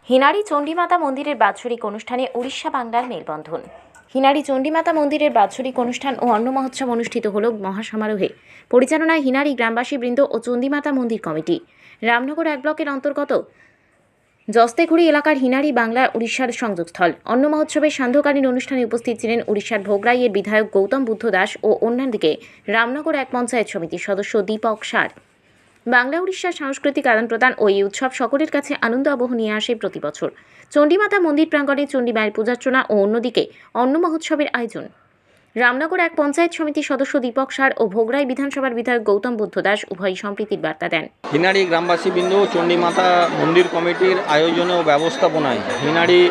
হিনারি চণ্ডীমাতা মন্দিরের বাৎসরিক অনুষ্ঠানে উড়িষ্যা বাংলার মেলবন্ধন। হিনারি চণ্ডীমাতা মন্দিরের বাৎসরিক অনুষ্ঠান ও অন্ন মহোৎসব অনুষ্ঠিত হল মহাসমারোহে। পরিচালনায় হিনারি গ্রামবাসী বৃন্দ ও চণ্ডীমাতা মন্দির কমিটি। রামনগর 1 ব্লকের অন্তর্গত জস্তেঘুড়ি এলাকার হিনারি বাংলা উড়িষ্যার সংযোগস্থল। অন্ন মহোৎসবের সান্ধ্যকালীন অনুষ্ঠানে উপস্থিত ছিলেন উড়িষ্যার ভোগরাইয়ের বিধায়ক গৌতম বুদ্ধ দাস ও অন্যদিকে রামনগর 1 পঞ্চায়েত সমিতির সদস্য দীপক সার। বাংলা উড়িষ্যার সাংস্কৃতিক আদান প্রদান ও এই উৎসব সকলের কাছে আনন্দ আবহ নিয়ে আসে প্রতি বছর। চণ্ডীমাতা মন্দির প্রাঙ্গণে চণ্ডী মায়ের পূজার্চনা ও অন্যদিকে অন্ন মহোৎসবের আয়োজন। রামনগর 1 পঞ্চায়েত সমিতির সদস্য দীপক সার ও ভোগরাই বিধানসভার বিধায়ক গৌতম বুদ্ধ দাস উভয়ই সম্প্রীতির বার্তা দেন। হিনারি গ্রামবাসী বিন্দু চণ্ডীমাতা মন্দির কমিটির আয়োজনে ও ব্যবস্থাপনায় হিনারি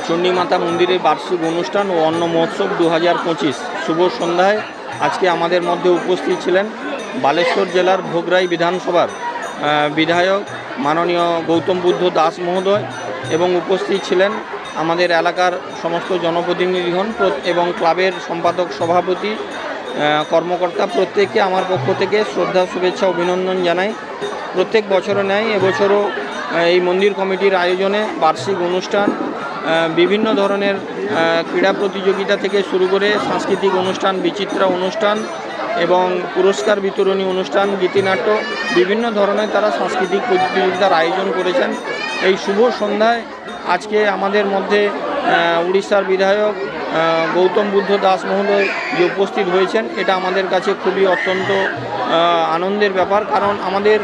চণ্ডীমাতা মন্দিরের বার্ষিক অনুষ্ঠান ও অন্ন মহোৎসব 2025 শুভ সন্ধ্যায় আজকে আমাদের মধ্যে উপস্থিত ছিলেন বালেশ্বর জেলার ভোগরাই বিধানসভার বিধায়ক মাননীয় গৌতম বুদ্ধ দাস মহোদয় এবং উপস্থিত ছিলেন আমাদের এলাকার সমস্ত জনপ্রতিনিধিগণ এবং ক্লাবের সম্পাদক সভাপতি কর্মকর্তা। প্রত্যেককে আমার পক্ষ থেকে শ্রদ্ধা শুভেচ্ছা অভিনন্দন জানাই। প্রত্যেক বছরও ন্যায় এবছরও এই মন্দির কমিটির আয়োজনে বার্ষিক অনুষ্ঠান, বিভিন্ন ধরনের ক্রীড়া প্রতিযোগিতা থেকে শুরু করে সাংস্কৃতিক অনুষ্ঠান, বিচিত্রা অনুষ্ঠান এবং পুরস্কার বিতরণী অনুষ্ঠান, গীতিনাট্য, বিভিন্ন ধরনের তারা সাংস্কৃতিক প্রতিযোগিতার আয়োজন করেছেন। এই শুভ সন্ধ্যায় আজকে আমাদের মধ্যে উড়িষ্যার বিধায়ক গৌতম বুদ্ধ দাস মহোদয় যে উপস্থিত হয়েছেন, এটা আমাদের কাছে খুবই অত্যন্ত আনন্দের ব্যাপার। কারণ আমাদের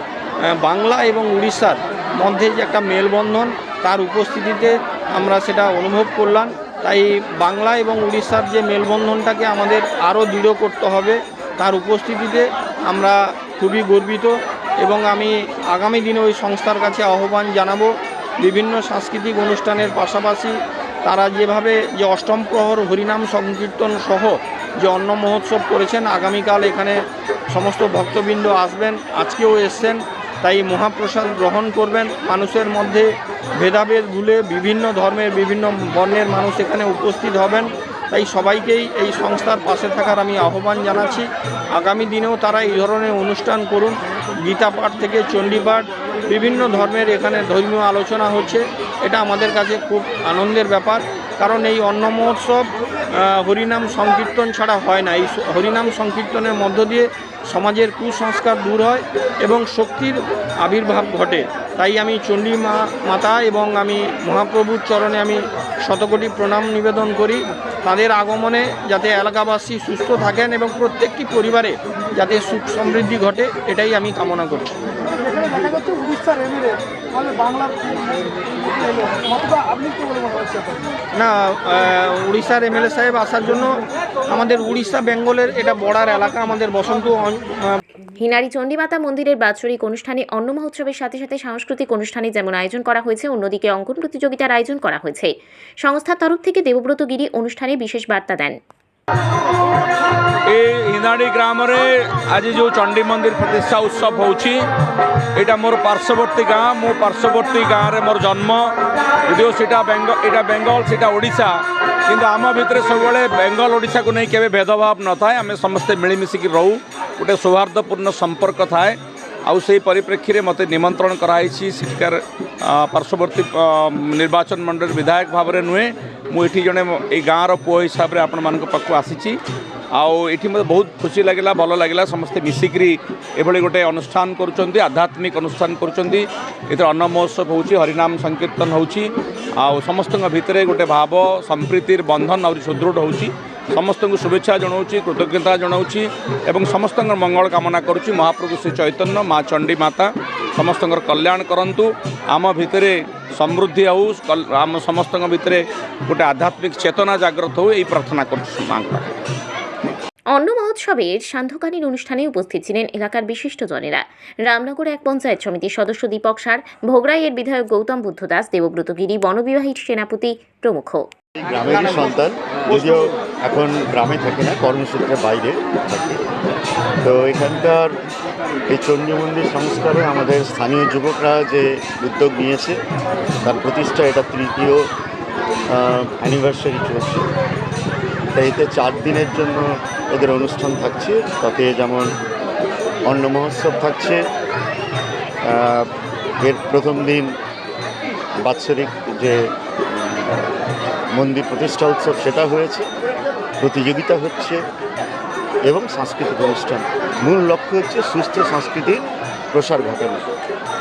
বাংলা এবং উড়িষ্যার মধ্যে যে একটা মেলবন্ধন, তার উপস্থিতিতে আমরা সেটা অনুভব করলাম। তাই বাংলা এবং উড়িষ্যার যে মেলবন্ধনটাকে আমাদের আরও দৃঢ় করতে হবে, তার উপস্থিতিতে আমরা খুবই গর্বিত এবং আমি আগামী দিনে ওই সংস্থার কাছে আহ্বান জানাবো বিভিন্ন সাংস্কৃতিক অনুষ্ঠানের পাশাপাশি তারা যেভাবে যে অষ্টম প্রহর হরিনাম সংকীর্তন সহ যে অন্ন মহোৎসব করেছেন, আগামীকাল এখানে সমস্ত ভক্তবৃন্দ আসবেন, আজকেও এসছেন, তাই মহাপ্রসাদ গ্রহণ করবেন। মানুষের মধ্যে ভেদাভেদ ভুলে বিভিন্ন ধর্মের বিভিন্ন বর্ণের মানুষ এখানে উপস্থিত হবেন। তাই সবাইকেই এই সংস্থার পাশে থাকার আমি আহ্বান জানাচ্ছি। আগামী দিনেও তারা এই ধরনের অনুষ্ঠান করুন। গীতা পাঠ থেকে চণ্ডীপাঠ, বিভিন্ন ধর্মের এখানে ধর্মীয় আলোচনা হচ্ছে, এটা আমাদের কাছে খুব আনন্দের ব্যাপার। কারণ এই অন্ন মহোৎসব হরিনাম সংকীর্তন ছাড়া হয় না। এই হরিনাম সংকীর্তনের মধ্য দিয়ে সমাজের কুসংস্কার দূর হয় এবং শক্তির আবির্ভাব ঘটে। তাই আমি চণ্ডী মাতা এবং আমি মহাপ্রভুর চরণে আমি শতকোটি প্রণাম নিবেদন করি। তাদের আগমনে যাতে এলাকাবাসী সুস্থ থাকেন এবং প্রত্যেকটি পরিবারে যাতে সুখ সমৃদ্ধি ঘটে, এটাই আমি কামনা করছি। না, উড়িষ্যার এমএলএ সাহেব আসার জন্য আমাদের উড়িষ্যা বেঙ্গলের এটা বর্ডার এলাকা, আমাদের বসন্ত। হিনারি চণ্ডীমাতা মন্দিরের বাৎসরিক অনুষ্ঠানে অন্ন মহোৎসবের সাথে সাথে সাংস্কৃতিক অনুষ্ঠানে যেমন আয়োজন করা হয়েছে, অন্যদিকে অঙ্কন প্রতিযোগিতার আয়োজন করা হয়েছে। সংস্থার তরফ থেকে দেবব্রত গিরি অনুষ্ঠানে বিশেষ বার্তা দেন। এই হিনারি গ্রামে আজ যে চণ্ডী মন্দির প্রতিষ্ঠা উৎসব হচ্ছে, এটা মোর পার্শ্ববর্তী গাঁ। মো পার্শ্ববর্তী গাঁরে মোর জন্ম, যদিও সেটা বেঙ্গল সেটা ওড়িশা, কিন্তু আম ভিতরে সবুলে বেঙ্গল ওড়িশাকে নেই কেবে ভেদভাব নথায়। আমি সমস্তে মিলিমিশিকি রহু, গোটে সৌহার্দ্যপূর্ণ সম্পর্ক থাকে। ଆଉ ସେହି ପରିପ୍ରେକ୍ଷୀରେ ମୋତେ ନିମନ୍ତ୍ରଣ କରାଯାଇଛି। ସେଠିକାର ପାର୍ଶ୍ୱବର୍ତ୍ତୀ ନିର୍ବାଚନ ମଣ୍ଡଳୀର ବିଧାୟକ ଭାବରେ ନୁହେଁ, ମୁଁ ଏଠି ଜଣେ ଏଇ ଗାଁର ପୁଅ ହିସାବରେ ଆପଣମାନଙ୍କ ପାଖକୁ ଆସିଛି। ଆଉ ଏଠି ମୋତେ ବହୁତ ଖୁସି ଲାଗିଲା, ଭଲ ଲାଗିଲା। ସମସ୍ତେ ମିଶିକିରି ଏଭଳି ଗୋଟେ ଅନୁଷ୍ଠାନ କରୁଛନ୍ତି, ଆଧ୍ୟାତ୍ମିକ ଅନୁଷ୍ଠାନ କରୁଛନ୍ତି। ଏଥିରେ ଅନ୍ନ ମହୋତ୍ସବ ହେଉଛି, ହରିନାମ ସଂକୀର୍ତ୍ତନ ହେଉଛି। ଆଉ ସମସ୍ତଙ୍କ ଭିତରେ ଗୋଟେ ଭାବ ସମ୍ପ୍ରୀତିର ବନ୍ଧନ ଆହୁରି ସୁଦୃଢ଼ ହେଉଛି। ସମସ୍ତଙ୍କୁ ଶୁଭେଚ୍ଛା ଜଣାଉଛି, କୃତଜ୍ଞତା ଜଣାଉଛି ଏବଂ ସମସ୍ତଙ୍କର ମଙ୍ଗଳ କାମନା କରୁଛି। ମହାପ୍ରଭୁ ଶ୍ରୀ ଚୈତନ୍ୟ, ମା ଚଣ୍ଡୀ ମାତା ସମସ୍ତଙ୍କର କଲ୍ୟାଣ କରନ୍ତୁ। ଆମ ଭିତରେ ସମୃଦ୍ଧି ହେଉ, ଆମ ସମସ୍ତଙ୍କ ଭିତରେ ଗୋଟେ ଆଧ୍ୟାତ୍ମିକ ଚେତନା ଜାଗ୍ରତ ହେଉ, এই ପ୍ରାର୍ଥନା କରୁଛି ମାଙ୍କ ପାଖରେ। অন্ন মহোৎসবের সান্ধ্যকালীন অনুষ্ঠানে উপস্থিত ছিলেন এলাকার বিশিষ্টজনেরা। রামনগর 1 পঞ্চায়েত সমিতির সদস্য দীপক সার, ভোগরাইয়ের বিধায়ক গৌতম বুদ্ধ দাস, দেবব্রত গিরি, বনবিবাহী সেনাপতি প্রমুখ। গ্রামেরই সন্তান, যদিও এখন গ্রামে থাকি না, কর্মসূত্রে বাইরে থাকি। তো এখানকার এই চণ্ডী মন্দির সংস্কারে আমাদের স্থানীয় যুবকরা যে উদ্যোগ নিয়েছে, তার প্রতিষ্ঠা এটা তৃতীয় অ্যানিভার্সারি চলছে, তাই এতে 4 দিনের জন্য এদের অনুষ্ঠান থাকছে। তাতে যেমন অন্ন মহোৎসব থাকছে, এর প্রথম দিন বাৎসরিক যে মন্দির প্রতিষ্ঠা উৎসব সেটা হয়েছে, প্রতিযোগিতা হচ্ছে এবং সাংস্কৃতিক অনুষ্ঠান। মূল লক্ষ্য হচ্ছে সুস্থ সংস্কৃতির প্রসার ঘটানো।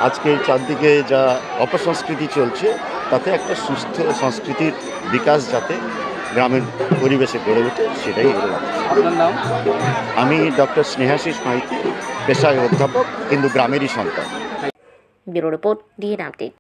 আজকে এই চারদিকে যা অপসংস্কৃতি চলছে তাতে একটা সুস্থ সংস্কৃতির বিকাশ যাতে গ্রামের পরিবেশে গড়ে ওঠে সেটাই এর লক্ষ্য। আপনার নাম? আমি ডক্টর স্নেহাশিস মাইতি, পেশায় অধ্যাপক, কিন্তু গ্রামেরই সন্তান। Bureau report, DN update.